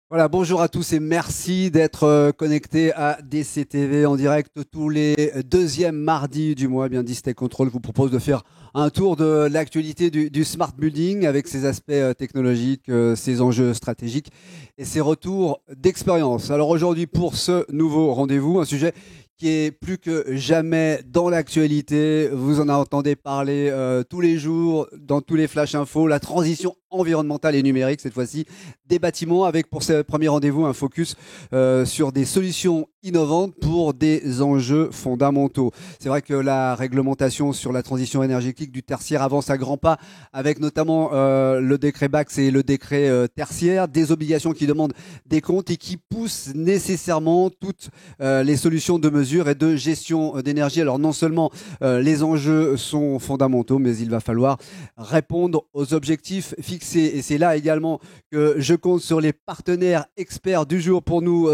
Voilà, bonjour à tous et merci d'être connectés à DCTV en direct tous les deuxièmes mardis du mois. Eh bien, Distech Control vous propose de faire un tour de l'actualité du smart building avec ses aspects technologiques, ses enjeux stratégiques et ses retours d'expérience. Alors aujourd'hui, pour ce nouveau rendez-vous, un sujet qui est plus que jamais dans l'actualité. Vous en entendez parler tous les jours, dans tous les flash infos, la transition environnementale et numérique, cette fois-ci, des bâtiments, avec pour ce premier rendez-vous un focus sur des solutions innovantes pour des enjeux fondamentaux. C'est vrai que la réglementation sur la transition énergétique du tertiaire avance à grands pas, avec notamment le décret BACS et le décret tertiaire, des obligations qui demandent des comptes et qui poussent nécessairement toutes les solutions de mesure et de gestion d'énergie. Alors non seulement les enjeux sont fondamentaux, mais il va falloir répondre aux objectifs fixés. Et c'est là également que je compte sur les partenaires experts du jour pour nous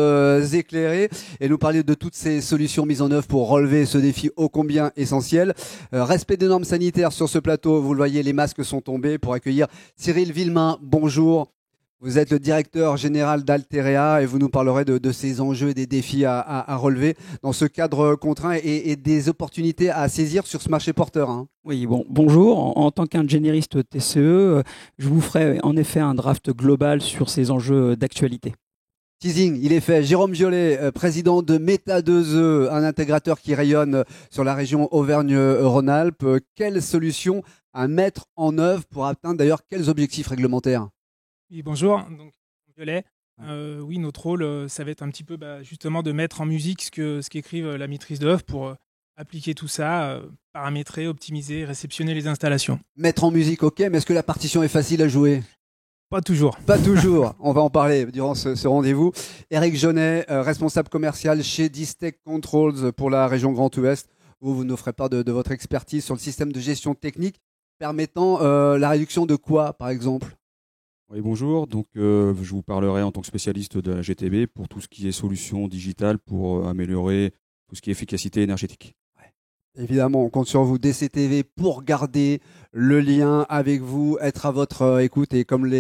éclairer et nous parler de toutes ces solutions mises en œuvre pour relever ce défi ô combien essentiel. Respect des normes sanitaires sur ce plateau, vous le voyez, les masques sont tombés pour accueillir Cyril Villemain. Bonjour. Vous êtes le directeur général d'Alterea et vous nous parlerez de ces enjeux et des défis à relever dans ce cadre contraint et des opportunités à saisir sur ce marché porteur. Hein. Oui, bonjour. En tant qu'ingénieriste TCE, je vous ferai en effet un draft global sur ces enjeux d'actualité. Teasing, il est fait. Jérôme Violet, président de Meta2E, un intégrateur qui rayonne sur la région Auvergne-Rhône-Alpes. Quelles solutions à mettre en œuvre pour atteindre d'ailleurs quels objectifs réglementaires ? Oui, bonjour, donc Violet. Oui, notre rôle, ça va être un petit peu justement de mettre en musique ce qu'écrivent la maîtrise d'œuvre pour appliquer tout ça, paramétrer, optimiser, réceptionner les installations. Mettre en musique, ok, mais est-ce que la partition est facile à jouer ? Pas toujours. Pas toujours. On va en parler durant ce rendez-vous. Eric Jeunet, responsable commercial chez Distech Controls pour la région Grand Ouest. Vous nous ferez part de votre expertise sur le système de gestion technique permettant la réduction de quoi, par exemple ? Oui, bonjour. Donc, je vous parlerai en tant que spécialiste de la GTB pour tout ce qui est solutions digitales pour améliorer tout ce qui est efficacité énergétique. Ouais. Évidemment, on compte sur vous, DCTV, pour garder le lien avec vous, être à votre écoute. Et comme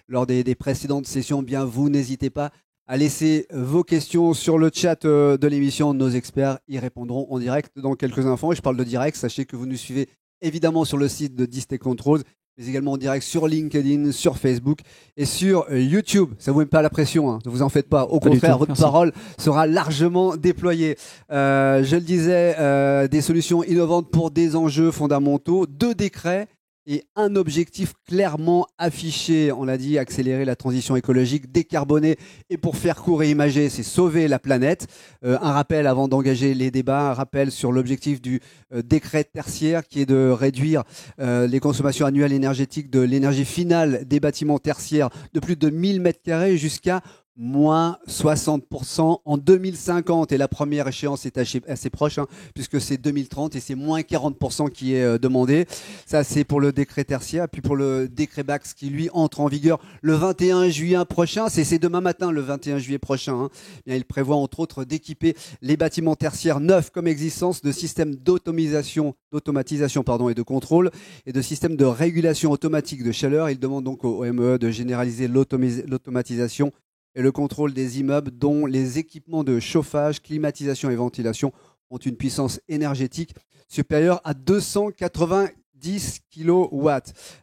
lors des précédentes sessions, bien vous n'hésitez pas à laisser vos questions sur le chat de l'émission. Nos experts y répondront en direct dans quelques instants. Et je parle de direct, sachez que vous nous suivez évidemment sur le site de Distech Controls, mais également en direct sur LinkedIn, sur Facebook et sur YouTube. Ça vous met pas la pression, hein, ne vous en faites pas. Au contraire, votre parole sera largement déployée. Je le disais, des solutions innovantes pour des enjeux fondamentaux, 2 décrets et un objectif clairement affiché. On l'a dit, accélérer la transition écologique, décarboner et pour faire court et imagé, c'est sauver la planète. Un rappel avant d'engager les débats, un rappel sur l'objectif du décret tertiaire qui est de réduire les consommations annuelles énergétiques de l'énergie finale des bâtiments tertiaires de plus de 1000 m² jusqu'à moins 60% en 2050 et la première échéance est assez proche puisque c'est 2030 et c'est moins 40% qui est demandé. Ça c'est pour le décret tertiaire. Puis pour le décret BACS qui lui entre en vigueur le 21 juillet prochain, c'est demain matin le 21 juillet prochain. Bien, il prévoit entre autres d'équiper les bâtiments tertiaires neufs comme existence de systèmes d'automatisation et de contrôle et de systèmes de régulation automatique de chaleur. Il demande donc au MEE de généraliser l'automatisation et le contrôle des immeubles dont les équipements de chauffage, climatisation et ventilation ont une puissance énergétique supérieure à 290 kW.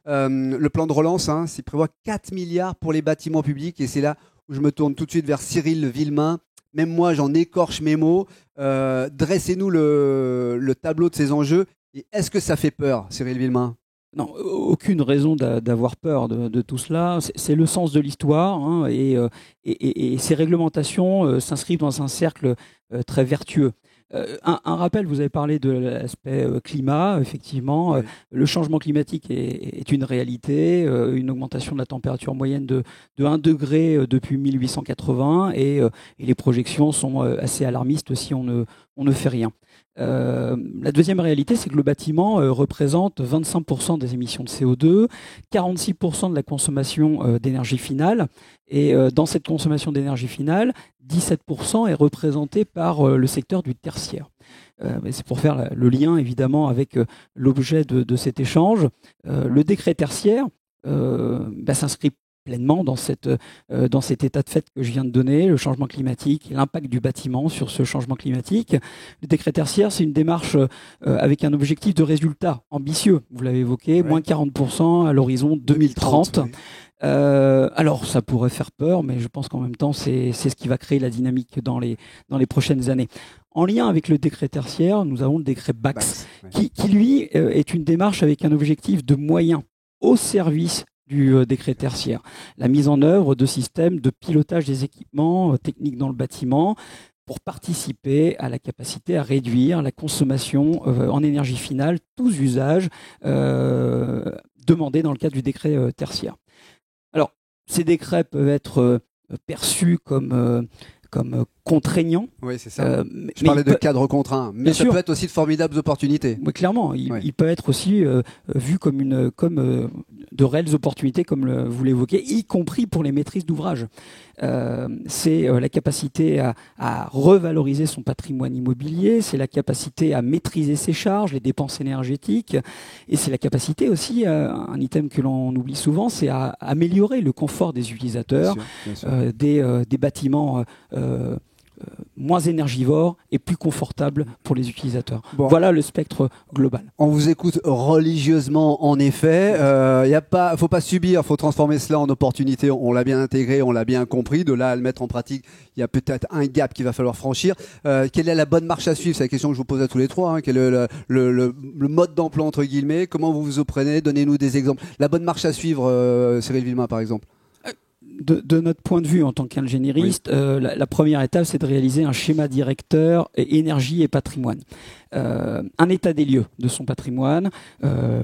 Le plan de relance, s'il prévoit 4 milliards pour les bâtiments publics et c'est là où je me tourne tout de suite vers Cyril Villemain. Même moi, j'en écorche mes mots. Dressez-nous le tableau de ces enjeux. Et est-ce que ça fait peur, Cyril Villemain ? Non, aucune raison d'avoir peur de tout cela. C'est le sens de l'histoire, hein, et ces réglementations s'inscrivent dans un cercle très vertueux. Un rappel, vous avez parlé de l'aspect climat, effectivement. Oui. Le changement climatique est une réalité, une augmentation de la température moyenne de 1 degré depuis 1880, et les projections sont assez alarmistes si on ne fait rien. La deuxième réalité, c'est que le bâtiment représente 25% des émissions de CO2, 46% de la consommation d'énergie finale, et dans cette consommation d'énergie finale, 17% est représenté par le secteur du tertiaire. C'est pour faire le lien évidemment avec l'objet de cet échange. Le décret tertiaire s'inscrit pleinement dans cet état de fait que je viens de donner, le changement climatique, l'impact du bâtiment sur ce changement climatique. Le décret tertiaire, c'est une démarche avec un objectif de résultat ambitieux, vous l'avez évoqué, Ouais. moins 40% à l'horizon 2030. Oui. Alors, ça pourrait faire peur, mais je pense qu'en même temps, c'est ce qui va créer la dynamique dans les prochaines années. En lien avec le décret tertiaire, nous avons le décret BAX, Ouais. qui lui, est une démarche avec un objectif de moyens au service du décret tertiaire. La mise en œuvre de systèmes de pilotage des équipements techniques dans le bâtiment pour participer à la capacité à réduire la consommation en énergie finale, tous usages demandés dans le cadre du décret tertiaire. Alors, ces décrets peuvent être perçus comme contraignants. Oui, c'est ça. Mais Je parlais ils de peuvent- cadre contraint, mais Bien ça sûr. peut être aussi de formidables opportunités. Oui, clairement, il Ouais. peut être aussi vu comme de réelles opportunités, comme vous l'évoquez, y compris pour les maîtrises d'ouvrage. C'est la capacité à revaloriser son patrimoine immobilier, c'est la capacité à maîtriser ses charges, les dépenses énergétiques, et c'est la capacité aussi, un item que l'on oublie souvent, c'est à améliorer le confort des utilisateurs, Bien sûr. des bâtiments moins énergivores et plus confortables pour les utilisateurs. Bon. Voilà le spectre global. On vous écoute religieusement, en effet. Faut pas subir, faut transformer cela en opportunité. On l'a bien intégré, on l'a bien compris. De là à le mettre en pratique, il y a peut-être un gap qu'il va falloir franchir. Quelle est la bonne marche à suivre? C'est la question que je vous pose à tous les trois. Hein. Quel est le mode d'emploi, entre guillemets? Comment vous vous y prenez? Donnez-nous des exemples. La bonne marche à suivre, Cyril Villemain, par exemple. De notre point de vue en tant qu'ingénieriste, la première étape, c'est de réaliser un schéma directeur énergie et patrimoine. Un état des lieux de son patrimoine,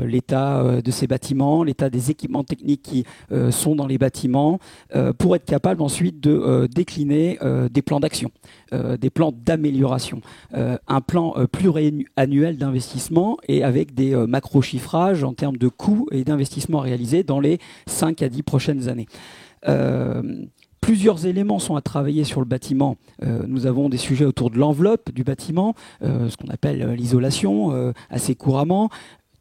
l'état de ses bâtiments, l'état des équipements techniques qui sont dans les bâtiments, pour être capable ensuite de décliner des plans d'action, des plans d'amélioration, un plan pluriannuel d'investissement et avec des macro-chiffrages en termes de coûts et d'investissements réalisés dans les 5 à 10 prochaines années. Plusieurs éléments sont à travailler sur le bâtiment. Nous avons des sujets autour de l'enveloppe du bâtiment, ce qu'on appelle l'isolation assez couramment.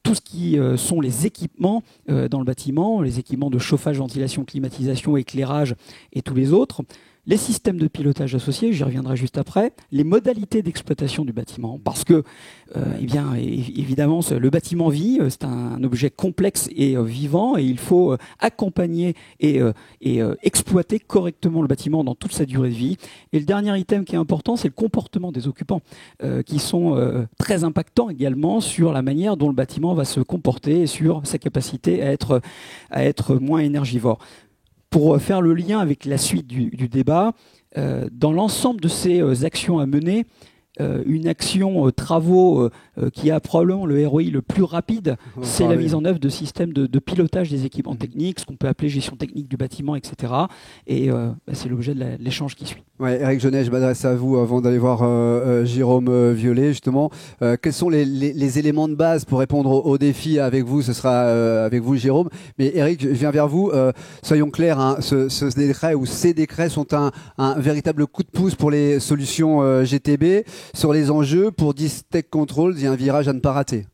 Tout ce qui sont les équipements dans le bâtiment, les équipements de chauffage, ventilation, climatisation, éclairage et tous les autres. Les systèmes de pilotage associés, j'y reviendrai juste après, les modalités d'exploitation du bâtiment, parce que, évidemment, le bâtiment vit, c'est un objet complexe et vivant, et il faut accompagner et exploiter correctement le bâtiment dans toute sa durée de vie. Et le dernier item qui est important, c'est le comportement des occupants, qui sont très impactants également sur la manière dont le bâtiment va se comporter et sur sa capacité à être moins énergivore. Pour faire le lien avec la suite du débat, dans l'ensemble de ces actions à mener, une action travaux qui a probablement le ROI le plus rapide, c'est la mise en œuvre de systèmes de pilotage des équipements techniques, ce qu'on peut appeler gestion technique du bâtiment, etc. Et c'est l'objet de l'échange qui suit. Ouais, Eric Genet, je m'adresse à vous avant d'aller voir Jérôme Violet, justement. Quels sont les éléments de base pour répondre aux défis avec vous? Ce sera avec vous, Jérôme. Mais Eric, je viens vers vous. Soyons clairs, hein, ce décret ou ces décrets sont un véritable coup de pouce pour les solutions GTB. Sur les enjeux, pour Distech Controls, il y a un virage à ne pas rater.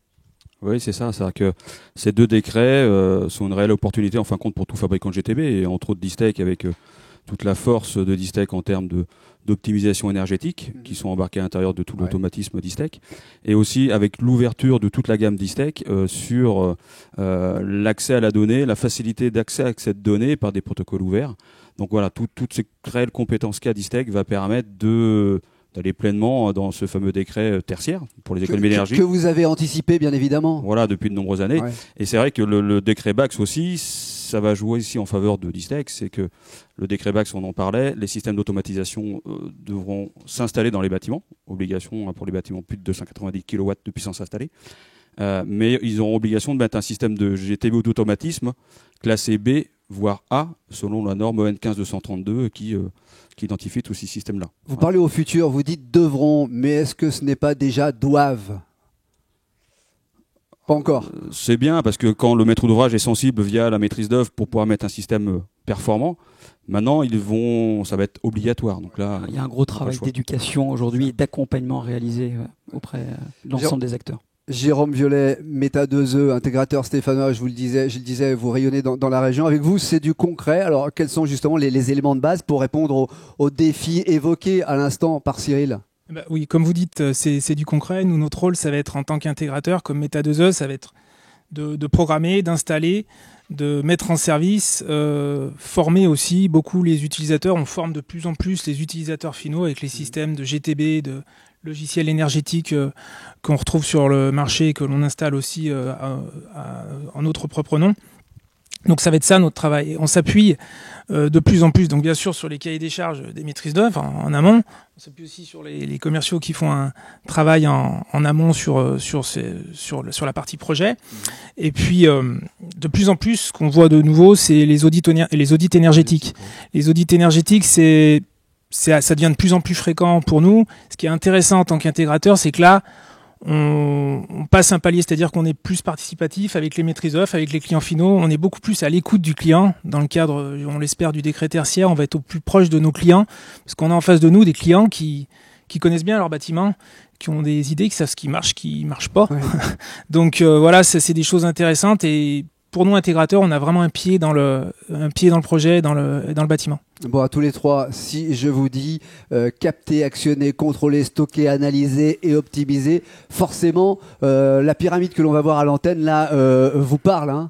Oui, c'est ça. C'est-à-dire que ces deux décrets sont une réelle opportunité, en fin de compte, pour tout fabricant de GTB, et entre autres Distech, avec toute la force de Distech en termes d'optimisation énergétique, qui sont embarqués à l'intérieur de tout l'automatisme Distech, et aussi avec l'ouverture de toute la gamme Distech sur l'accès à la donnée, la facilité d'accès à cette donnée par des protocoles ouverts. Donc voilà, toutes ces réelles compétences qu'a Distech va permettre de d'aller pleinement dans ce fameux décret tertiaire pour les économies d'énergie. Que vous avez anticipé, bien évidemment. Voilà, depuis de nombreuses années. Ouais. Et c'est vrai que le décret BACS aussi, ça va jouer ici en faveur de Distech. C'est que le décret BACS, on en parlait, les systèmes d'automatisation devront s'installer dans les bâtiments. Obligation pour les bâtiments plus de 290 kW de puissance installée. Mais ils auront obligation de mettre un système de GTB ou d'automatisme classé B, voire A, selon la norme EN 15232 qui identifie tous ces systèmes-là. Vous parlez au futur, vous dites devront, mais est-ce que ce n'est pas déjà doivent? Pas encore. C'est bien parce que quand le maître d'ouvrage est sensible via la maîtrise d'œuvre pour pouvoir mettre un système performant, maintenant ça va être obligatoire. Donc là, il y a un gros travail d'éducation aujourd'hui et d'accompagnement réalisé auprès de l'ensemble des acteurs. Jérôme Violet, Meta 2E, intégrateur stéphanois, je le disais, vous rayonnez dans la région. Avec vous, c'est du concret. Alors, quels sont justement les éléments de base pour répondre aux défis évoqués à l'instant par Cyril? Oui, comme vous dites, c'est du concret. Nous, notre rôle, ça va être en tant qu'intégrateur, comme Meta 2E, ça va être de programmer, d'installer, de mettre en service, former aussi beaucoup les utilisateurs. On forme de plus en plus les utilisateurs finaux avec les systèmes de GTB, de logiciels énergétiques qu'on retrouve sur le marché et que l'on installe aussi en notre propre nom. Donc ça va être ça notre travail. On s'appuie de plus en plus, donc bien sûr sur les cahiers des charges des maîtrises d'œuvre en amont. On s'appuie aussi sur les commerciaux qui font un travail en amont sur la partie projet. Et puis de plus en plus, ce qu'on voit de nouveau, c'est les audits énergétiques. Les audits énergétiques, ça devient de plus en plus fréquent pour nous. Ce qui est intéressant en tant qu'intégrateur, c'est que là, on passe un palier, c'est-à-dire qu'on est plus participatif avec les maîtrises d'œuvre, avec les clients finaux. On est beaucoup plus à l'écoute du client. Dans le cadre, on l'espère, du décret tertiaire, on va être au plus proche de nos clients, parce qu'on a en face de nous des clients qui connaissent bien leur bâtiment, qui ont des idées, qui savent ce qui marche pas. Ouais. Donc voilà, c'est des choses intéressantes. Et pour nous, intégrateurs, on a vraiment un pied dans le projet, dans le bâtiment. Bon, à tous les trois, si je vous dis capter, actionner, contrôler, stocker, analyser et optimiser, forcément, la pyramide que l'on va voir à l'antenne, là, vous parle, hein,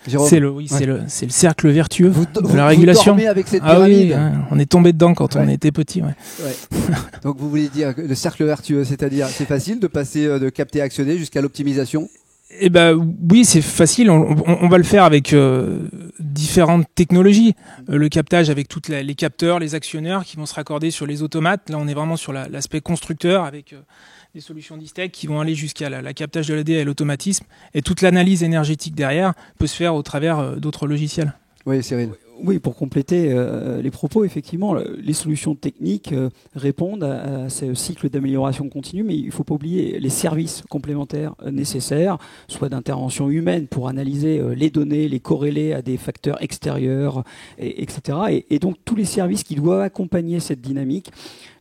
Jérôme? C'est le cercle vertueux de la régulation. Vous dormez avec cette pyramide? Oui, hein, on est tombé dedans quand on était petit. Ouais. Donc vous voulez dire le cercle vertueux, c'est-à-dire c'est facile de passer de capter, actionner jusqu'à l'optimisation? Eh ben oui, c'est facile. On va le faire avec différentes technologies. Le captage avec tous les capteurs, les actionneurs qui vont se raccorder sur les automates. Là, on est vraiment sur l'aspect constructeur avec des solutions Distech qui vont aller jusqu'à la captage de l'AD et l'automatisme. Et toute l'analyse énergétique derrière peut se faire au travers d'autres logiciels. Oui, Cyril. Oui, pour compléter les propos, effectivement, les solutions techniques répondent à ce cycle d'amélioration continue, mais il ne faut pas oublier les services complémentaires nécessaires, soit d'intervention humaine pour analyser les données, les corréler à des facteurs extérieurs, etc. Et donc tous les services qui doivent accompagner cette dynamique.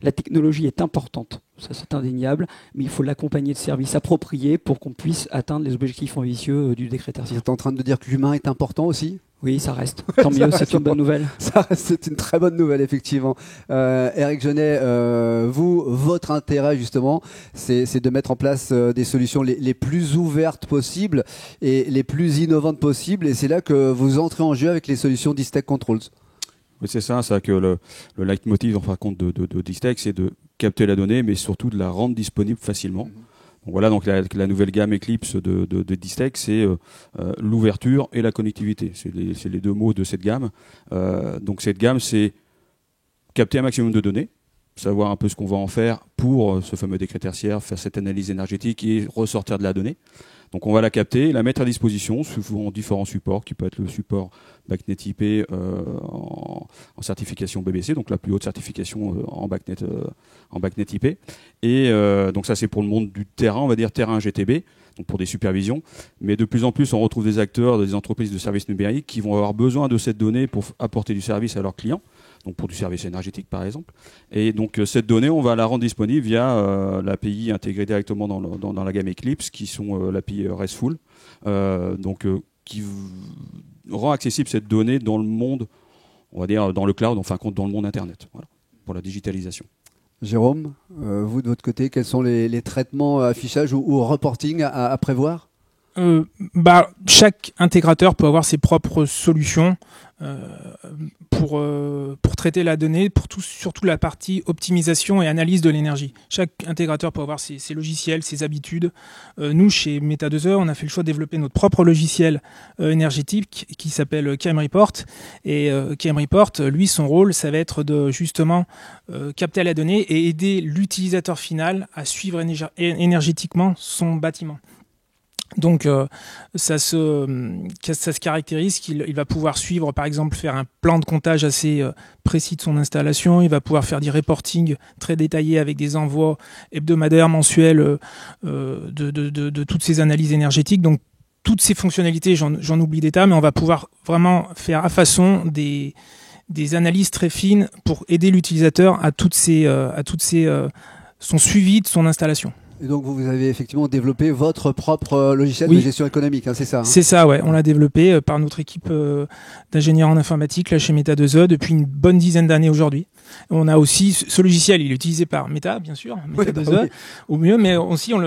La technologie est importante, ça c'est indéniable, mais il faut l'accompagner de services appropriés pour qu'on puisse atteindre les objectifs ambitieux du décret tertiaire. Vous êtes en train de dire que l'humain est important aussi ? Oui, ça reste. Tant mieux, c'est une bonne nouvelle. Ça reste, c'est une très bonne nouvelle, effectivement. Éric Genet, votre intérêt, justement, c'est de mettre en place des solutions les plus ouvertes possibles et les plus innovantes possibles. Et c'est là que vous entrez en jeu avec les solutions Distech Controls. Oui, c'est ça, que le leitmotiv, en fin de compte, de Distech, c'est de capter la donnée, mais surtout de la rendre disponible facilement. Donc voilà, donc la nouvelle gamme Eclipse de Distech, c'est l'ouverture et la connectivité. C'est les deux mots de cette gamme. Donc cette gamme, c'est capter un maximum de données, savoir un peu ce qu'on va en faire pour ce fameux décret tertiaire, faire cette analyse énergétique et ressortir de la donnée. Donc on va la capter, la mettre à disposition sous différents supports, qui peut être le support BACnet IP en certification BBC, donc la plus haute certification en BACnet IP. Et donc ça c'est pour le monde du terrain, on va dire terrain GTB, donc pour des supervisions. Mais de plus en plus on retrouve des acteurs, des entreprises de services numériques qui vont avoir besoin de cette donnée pour apporter du service à leurs clients. Donc pour du service énergétique par exemple. Et donc cette donnée, on va la rendre disponible via l'API intégrée directement dans la gamme Eclipse, qui sont l'API RESTful, qui rend accessible cette donnée dans le monde, on va dire dans le cloud, enfin dans le monde Internet, voilà, pour la digitalisation. Jérôme, vous de votre côté, quels sont les traitements affichage ou reporting à prévoir ? Chaque intégrateur peut avoir ses propres solutions pour traiter la donnée, surtout la partie optimisation et analyse de l'énergie. Chaque intégrateur peut avoir ses logiciels, ses habitudes. Nous, chez Meta2E, on a fait le choix de développer notre propre logiciel énergétique qui s'appelle KM Report. Et KM Report, lui, son rôle, ça va être de justement capter la donnée et aider l'utilisateur final à suivre énergétiquement son bâtiment. Donc ça se caractérise qu'il va pouvoir suivre, par exemple, faire un plan de comptage assez précis de son installation. Il va pouvoir faire du reporting très détaillé avec des envois hebdomadaires, mensuels de toutes ces analyses énergétiques. Donc toutes ces fonctionnalités, j'en oublie des tas, mais on va pouvoir vraiment faire à façon des analyses très fines pour aider l'utilisateur à son suivi de son installation. Et donc vous avez effectivement développé votre propre logiciel de gestion économique, c'est ça C'est ça, ouais. On l'a développé par notre équipe d'ingénieurs en informatique là, chez Meta2E depuis une bonne dizaine d'années aujourd'hui. On a aussi ce logiciel, il est utilisé par Meta, bien sûr, Meta2E, au mieux, mais aussi on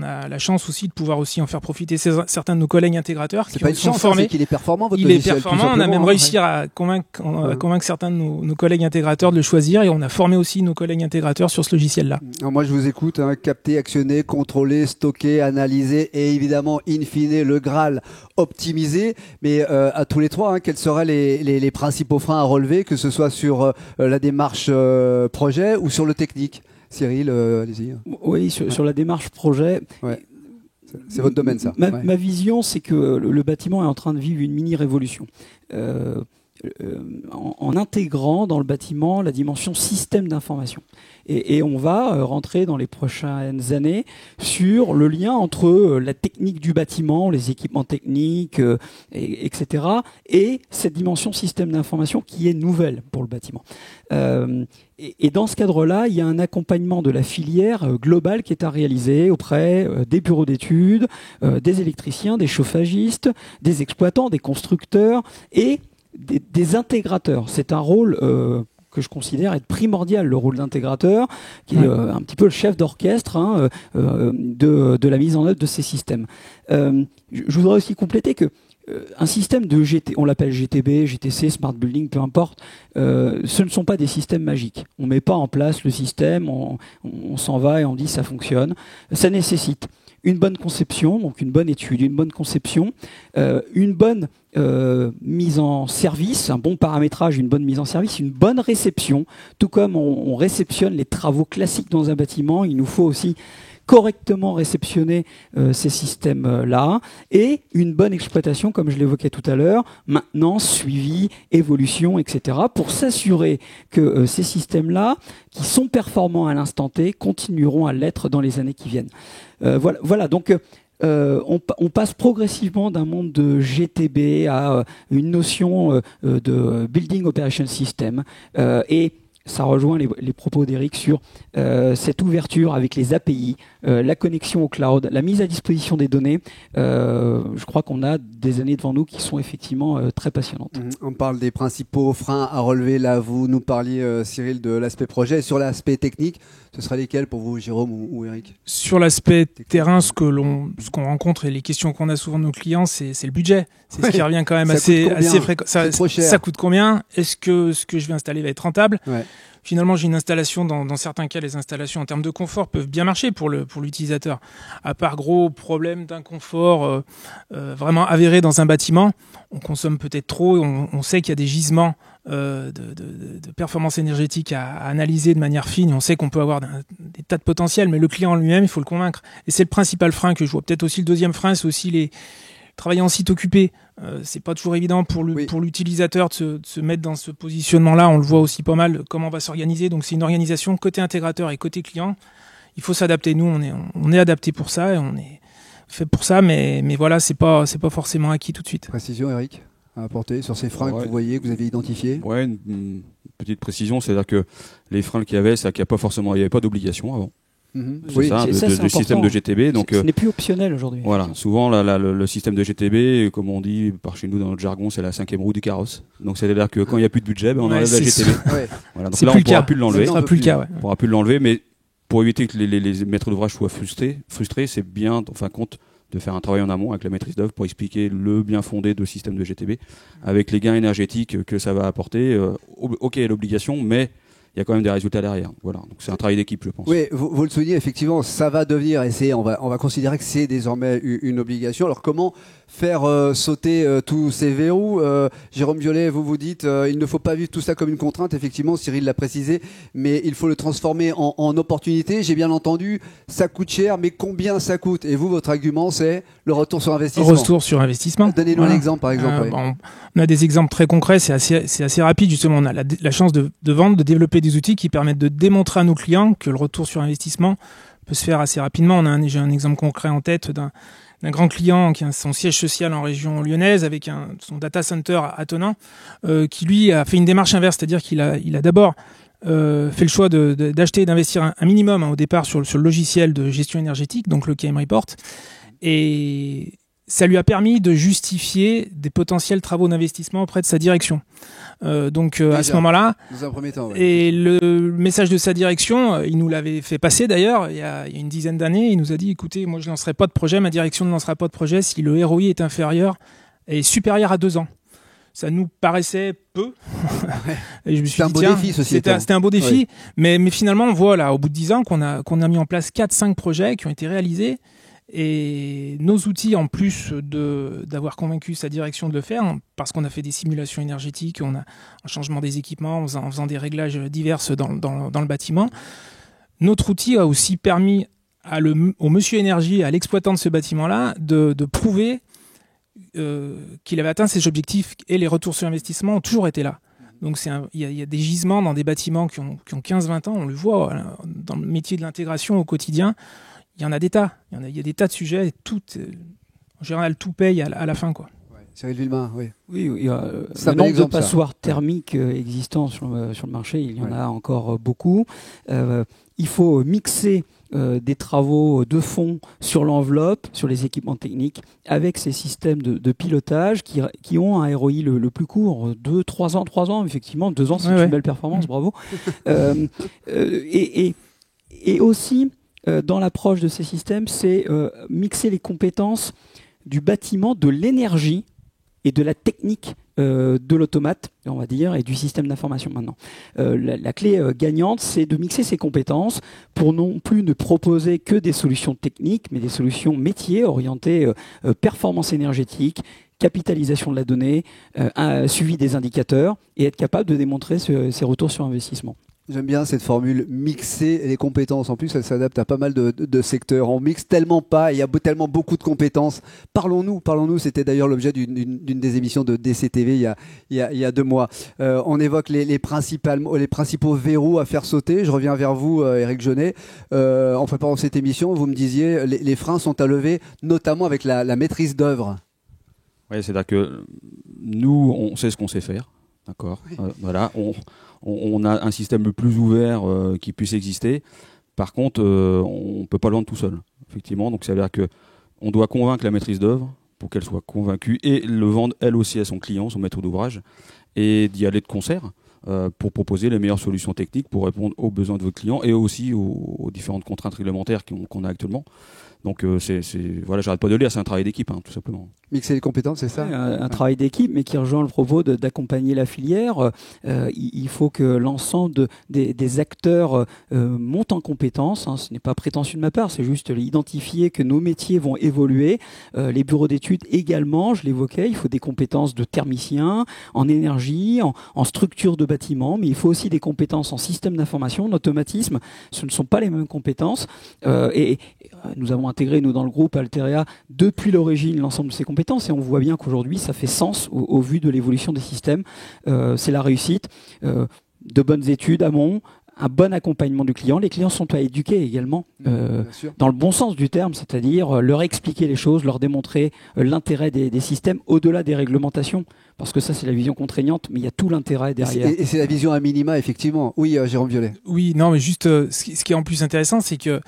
a la chance aussi de pouvoir aussi en faire profiter certains de nos collègues intégrateurs qui sont formés. C'est qu'il est performant, votre logiciel. Il est performant, on a même réussi à convaincre certains de nos collègues intégrateurs de le choisir, et on a formé aussi nos collègues intégrateurs sur ce logiciel-là. Alors moi je vous écoute, capter, actionner, contrôler, stocker, analyser et évidemment, in fine, le Graal, optimiser. Mais à tous les trois, quels seraient les principaux freins à relever, que ce soit sur la démarche projet ou sur le technique? Cyril, allez-y. Oui, sur la démarche projet. Ouais. C'est votre domaine, ça. Ma vision, c'est que le bâtiment est en train de vivre une mini-révolution. En intégrant dans le bâtiment la dimension système d'information. Et on va rentrer dans les prochaines années sur le lien entre la technique du bâtiment, les équipements techniques, etc., et cette dimension système d'information qui est nouvelle pour le bâtiment. Et dans ce cadre-là, il y a un accompagnement de la filière globale qui est à réaliser auprès des bureaux d'études, des électriciens, des chauffagistes, des exploitants, des constructeurs et des intégrateurs. C'est un rôle que je considère être primordial, le rôle d'intégrateur, qui est un petit peu le chef d'orchestre de la mise en œuvre de ces systèmes. Je voudrais aussi compléter que un système de on l'appelle GTB, GTC, Smart Building, peu importe, ce ne sont pas des systèmes magiques. On ne met pas en place le système, on s'en va et on dit ça fonctionne. Ça nécessite une bonne conception, donc une bonne étude, une bonne conception, une bonne mise en service, un bon paramétrage, une bonne mise en service, une bonne réception. Tout comme on réceptionne les travaux classiques dans un bâtiment, il nous faut aussi correctement réceptionner ces systèmes-là, et une bonne exploitation, comme je l'évoquais tout à l'heure, maintenance, suivi, évolution, etc., pour s'assurer que ces systèmes-là, qui sont performants à l'instant T, continueront à l'être dans les années qui viennent. Voilà, donc on passe progressivement d'un monde de GTB à une notion de Building Operation System, et ça rejoint les propos d'Eric sur cette ouverture avec les API, la connexion au cloud, la mise à disposition des données. Je crois qu'on a des années devant nous qui sont effectivement très passionnantes. On parle des principaux freins à relever. Là, vous nous parliez, Cyril, de l'aspect projet. Sur l'aspect technique, ce seraient lesquels pour vous, Jérôme ou Eric? Sur l'aspect terrain, ce qu'on rencontre et les questions qu'on a souvent de nos clients, c'est le budget. C'est ce qui revient quand même assez fréquent. Ça coûte combien? Est-ce que ce que je vais installer va être rentable? Finalement, j'ai une installation, dans certains cas, les installations en termes de confort peuvent bien marcher pour l'utilisateur. À part gros problème d'inconfort vraiment avéré dans un bâtiment, on consomme peut-être trop, on sait qu'il y a des gisements de performance énergétique à analyser de manière fine, et on sait qu'on peut avoir des tas de potentiels, mais le client lui-même, il faut le convaincre. Et c'est le principal frein que je vois. Peut-être aussi le deuxième frein, c'est aussi travailler en site occupé. C'est pas toujours évident pour l'utilisateur de se mettre dans ce positionnement-là. On le voit aussi pas mal, comment on va s'organiser. Donc c'est une organisation côté intégrateur et côté client. Il faut s'adapter. Nous, on est adapté pour ça et on est fait pour ça, mais voilà, c'est pas forcément acquis tout de suite. Précision, Eric, à apporter sur ces freins que vous voyez, que vous avez identifiés? Ouais, une petite précision, c'est-à-dire que les freins qu'il y avait, c'est qu'il n'y avait pas d'obligation avant. Oui, c'est le système de GTB. Donc, ce n'est plus optionnel aujourd'hui. Voilà, souvent le système de GTB, comme on dit par chez nous dans notre jargon, c'est la 5e roue du carrosse. Donc c'est-à-dire que quand il n'y a plus de budget, on enlève la GTB. Voilà, donc là on ne pourra plus l'enlever. Ça sera plus le cas. On ne pourra plus l'enlever, mais pour éviter que les maîtres d'ouvrage soient frustrés, c'est bien, en fin de compte, de faire un travail en amont avec la maîtrise d'œuvre pour expliquer le bien fondé de système de GTB, avec les gains énergétiques que ça va apporter. Ok, l'obligation, mais il y a quand même des résultats derrière. Voilà. Donc c'est un travail d'équipe, je pense. Oui, vous le soulignez, effectivement, ça va devenir, et on va considérer que c'est désormais une obligation. Alors comment faire sauter tous ces verrous Jérôme Violet, vous dites, il ne faut pas vivre tout ça comme une contrainte, effectivement, Cyril l'a précisé, mais il faut le transformer en opportunité. J'ai bien entendu, ça coûte cher, mais combien ça coûte? Et vous, votre argument, c'est le retour sur investissement. Retour sur investissement. Donnez-nous un exemple, par exemple. On a des exemples très concrets, c'est assez rapide, justement. On a la chance de vendre, de développer des outils qui permettent de démontrer à nos clients que le retour sur investissement peut se faire assez rapidement. J'ai un exemple concret en tête d'un grand client qui a son siège social en région lyonnaise avec son data center à Thonan, qui lui a fait une démarche inverse, c'est-à-dire qu'il a d'abord fait le choix d'acheter et d'investir un minimum au départ sur le logiciel de gestion énergétique, donc le KM Report, et ça lui a permis de justifier des potentiels travaux d'investissement auprès de sa direction. À ce moment-là, dans un premier temps, ouais. Et le message de sa direction, il nous l'avait fait passer d'ailleurs il y a une dizaine d'années. Il nous a dit, écoutez, moi je ne lancerai pas de projet, ma direction ne lancera pas de projet si le ROI est inférieur et supérieur à 2 ans. Ça nous paraissait peu. Et je me suis dit, tiens, c'était un beau défi. Oui. Mais finalement, on voit là, au bout de 10 ans, qu'on a mis en place 4-5 projets qui ont été réalisés. Et nos outils, en plus d'avoir convaincu sa direction de le faire, parce qu'on a fait des simulations énergétiques, on a un changement des équipements, en faisant des réglages divers dans le bâtiment, notre outil a aussi permis au monsieur énergie, à l'exploitant de ce bâtiment-là, de prouver qu'il avait atteint ses objectifs, et les retours sur investissement ont toujours été là. Donc il y a des gisements dans des bâtiments qui ont 15-20 ans, on le voit dans le métier de l'intégration au quotidien. Il y en a des tas. Il y a des tas de sujets. Et en général, tout paye à la fin, quoi. Ouais. Cyril Villemain, oui. Oui, il y a le nombre de passoires thermiques existants sur le marché. Il y en a encore beaucoup. Il faut mixer des travaux de fond sur l'enveloppe, sur les équipements techniques, avec ces systèmes de pilotage qui ont un ROI le plus court, 3 ans, effectivement. 2 ans, c'est une belle performance, bravo. Et aussi, dans l'approche de ces systèmes, c'est mixer les compétences du bâtiment, de l'énergie et de la technique de l'automate, on va dire, et du système d'information maintenant. La clé gagnante, c'est de mixer ces compétences pour non plus ne proposer que des solutions techniques, mais des solutions métiers orientées performance énergétique, capitalisation de la donnée, suivi des indicateurs, et être capable de démontrer ces retours sur investissement. J'aime bien cette formule, mixer les compétences. En plus, elle s'adapte à pas mal de secteurs. On mixe tellement pas, il y a tellement beaucoup de compétences. Parlons-nous. C'était d'ailleurs l'objet d'une des émissions de DCTV il y a 2 mois. On évoque les principaux verrous à faire sauter. Je reviens vers vous, Éric Jeunet. En préparant cette émission, vous me disiez, les freins sont à lever, notamment avec la maîtrise d'œuvre. Oui, c'est-à-dire que nous, on sait ce qu'on sait faire. D'accord. Oui. Voilà. On a un système le plus ouvert qui puisse exister. Par contre, on ne peut pas le vendre tout seul. Effectivement, donc ça veut dire qu'on doit convaincre la maîtrise d'œuvre pour qu'elle soit convaincue et le vendre elle aussi à son client, son maître d'ouvrage, et d'y aller de concert pour proposer les meilleures solutions techniques pour répondre aux besoins de votre client et aussi aux différentes contraintes réglementaires qu'on a actuellement. Donc voilà, j'arrête pas de le dire, c'est un travail d'équipe, tout simplement. Mixer les compétences, c'est ça ? Un travail d'équipe, mais qui rejoint le propos d'accompagner la filière. Il faut que l'ensemble des acteurs montent en compétences. Ce n'est pas prétentieux de ma part, c'est juste identifier que nos métiers vont évoluer. Les bureaux d'études également, je l'évoquais, il faut des compétences de thermicien, en énergie, en structure de bâtiment, mais il faut aussi des compétences en système d'information, en automatisme. Ce ne sont pas les mêmes compétences. Et nous avons intégré, nous, dans le groupe Alteria, depuis l'origine, l'ensemble de ces compétences, et on voit bien qu'aujourd'hui, ça fait sens au vu de l'évolution des systèmes. C'est la réussite, de bonnes études amont, un bon accompagnement du client. Les clients sont à éduquer également, dans le bon sens du terme, c'est-à-dire leur expliquer les choses, leur démontrer l'intérêt des systèmes au-delà des réglementations, parce que ça, c'est la vision contraignante, mais il y a tout l'intérêt derrière. Et c'est la vision à minima, effectivement. Oui, Jérôme Violet. Oui, non, mais juste, ce qui est en plus intéressant, c'est que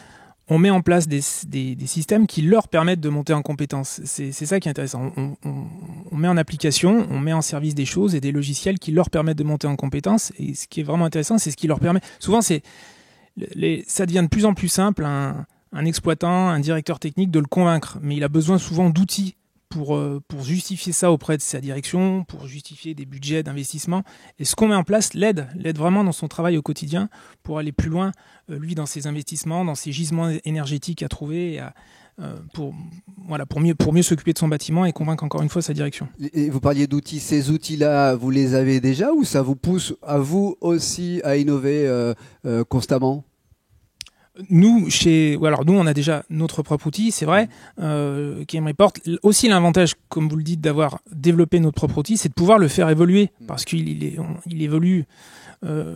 on met en place des systèmes qui leur permettent de monter en compétences. C'est ça qui est intéressant. On met en application, on met en service des choses et des logiciels qui leur permettent de monter en compétences. Et ce qui est vraiment intéressant, c'est ce qui leur permet... Souvent, ça devient de plus en plus simple, un exploitant, un directeur technique, de le convaincre. Mais il a besoin souvent d'outils pour justifier ça auprès de sa direction, pour justifier des budgets d'investissement. Et ce qu'on met en place l'aide vraiment dans son travail au quotidien pour aller plus loin, lui, dans ses investissements, dans ses gisements énergétiques à trouver, pour mieux s'occuper de son bâtiment et convaincre encore une fois sa direction. Et vous parliez d'outils, ces outils-là, vous les avez déjà ou ça vous pousse à vous aussi à innover constamment ? Nous, on a déjà notre propre outil, c'est vrai, KM Report. Aussi, l'avantage, comme vous le dites, d'avoir développé notre propre outil, c'est de pouvoir le faire évoluer, parce qu'il évolue.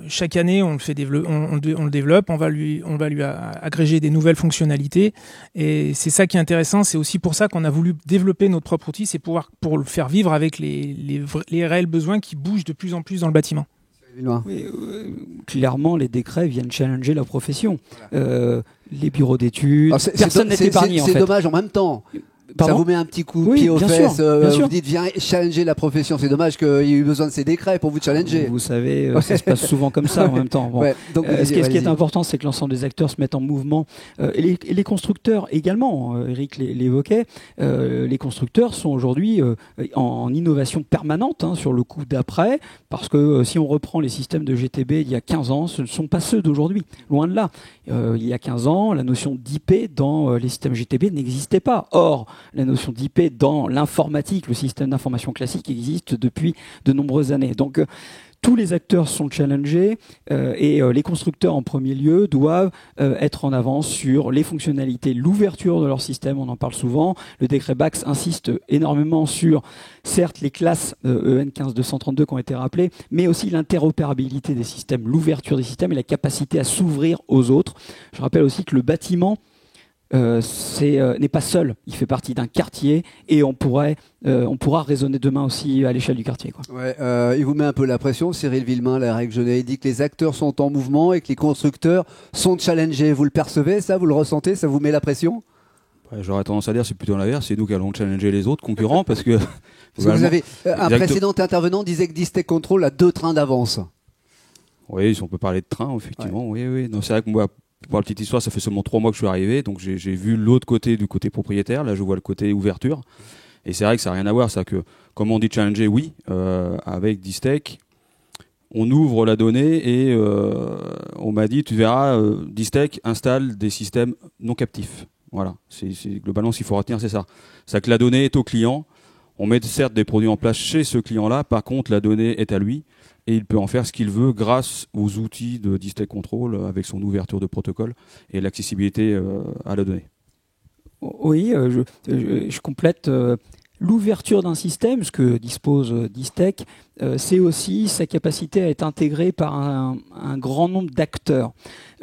Chaque année, on le développe, on va lui agréger des nouvelles fonctionnalités, et c'est ça qui est intéressant. C'est aussi pour ça qu'on a voulu développer notre propre outil, c'est pour le faire vivre avec les réels besoins qui bougent de plus en plus dans le bâtiment. Oui, clairement, les décrets viennent challenger la profession. Les bureaux d'études, personne n'est épargné. C'est dommage en même temps. Pardon ? Ça vous met un petit coup de pied aux fesses. Vous dites, viens challenger la profession. C'est dommage qu'il y ait eu besoin de ces décrets pour vous challenger. Vous savez, ça se passe souvent comme ça en même temps. Bon. Ouais, donc, ce qui est important, c'est que l'ensemble des acteurs se mettent en mouvement. Et les constructeurs également, Eric l'évoquait, les constructeurs sont aujourd'hui en innovation permanente sur le coup d'après, parce que si on reprend les systèmes de GTB il y a 15 ans, ce ne sont pas ceux d'aujourd'hui. Loin de là. Il y a 15 ans, la notion d'IP dans les systèmes GTB n'existait pas. Or, la notion d'IP dans l'informatique, le système d'information classique, existe depuis de nombreuses années. Donc, tous les acteurs sont challengés et les constructeurs en premier lieu doivent être en avance sur les fonctionnalités, l'ouverture de leur système, on en parle souvent. Le décret BACS insiste énormément sur, certes, les classes EN 15232 qui ont été rappelées, mais aussi l'interopérabilité des systèmes, l'ouverture des systèmes et la capacité à s'ouvrir aux autres. Je rappelle aussi que le bâtiment n'est pas seul, il fait partie d'un quartier et on pourra raisonner demain aussi à l'échelle du quartier, quoi. Ouais, il vous met un peu la pression, Cyril Villemain, la règle Genet. Il dit que les acteurs sont en mouvement et que les constructeurs sont challengés. Vous le percevez, ça, vous le ressentez, ça vous met la pression ? J'aurais tendance à dire c'est plutôt l'inverse, c'est nous qui allons challenger les autres concurrents parce que vous avez un précédent intervenant disait que Distech Control a 2 trains d'avance. Oui, si on peut parler de train, effectivement, ouais. Oui. Non, c'est vrai que moi, pour la petite histoire, ça fait seulement 3 mois que je suis arrivé, donc j'ai vu l'autre côté du côté propriétaire. Là, je vois le côté ouverture, et c'est vrai que ça n'a rien à voir. C'est que, comme on dit challenger, oui, avec Distech, on ouvre la donnée et on m'a dit, tu verras, Distech installe des systèmes non captifs. Voilà, c'est globalement ce qu'il faut retenir, c'est ça. C'est que la donnée est au client. On met certes des produits en place chez ce client-là, par contre, la donnée est à lui. Et il peut en faire ce qu'il veut grâce aux outils de Distech Control avec son ouverture de protocole et l'accessibilité à la donnée. Oui, je complète. L'ouverture d'un système, ce que dispose Distech, c'est aussi sa capacité à être intégré par un grand nombre d'acteurs.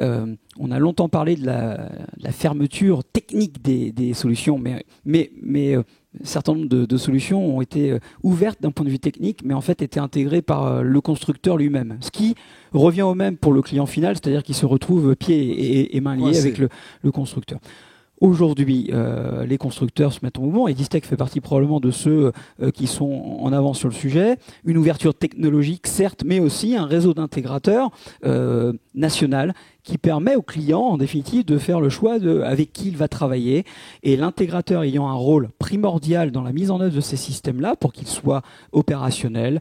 On a longtemps parlé de la fermeture technique des solutions, mais un certain nombre de solutions ont été ouvertes d'un point de vue technique, mais en fait étaient intégrées par le constructeur lui-même. Ce qui revient au même pour le client final, c'est-à-dire qu'il se retrouve pieds et mains liés avec le constructeur. Aujourd'hui, les constructeurs se mettent en mouvement et Distech fait partie probablement de ceux qui sont en avance sur le sujet. Une ouverture technologique, certes, mais aussi un réseau d'intégrateurs national qui permet au client, en définitive, de faire le choix avec qui il va travailler. Et l'intégrateur ayant un rôle primordial dans la mise en œuvre de ces systèmes-là pour qu'ils soient opérationnels,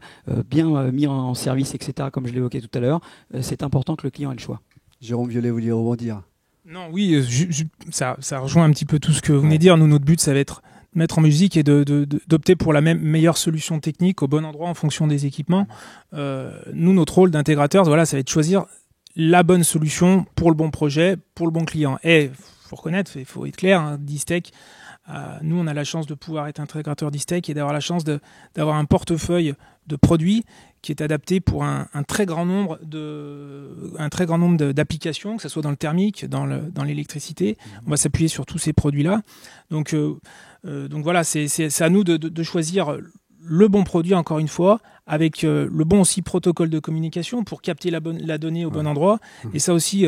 bien mis en service, etc., comme je l'évoquais tout à l'heure, c'est important que le client ait le choix. Jérôme Violet, vous vouliez rebondir ? Non, oui, ça rejoint un petit peu tout ce que vous venez de dire. Nous, notre but, ça va être de mettre en musique et d'opter pour la meilleure solution technique au bon endroit en fonction des équipements. Nous, notre rôle d'intégrateur, voilà, ça va être de choisir la bonne solution pour le bon projet, pour le bon client. Et il faut reconnaître, il faut être clair, Distech, nous, on a la chance de pouvoir être intégrateur Distech et d'avoir la chance d'avoir un portefeuille de produits qui est adapté pour un très grand nombre d'applications, que ce soit dans le thermique, dans l'électricité. On va s'appuyer sur tous ces produits-là. Donc voilà, c'est à nous de choisir le bon produit, encore une fois, avec le bon aussi protocole de communication pour capter la donnée au bon endroit. Et ça aussi,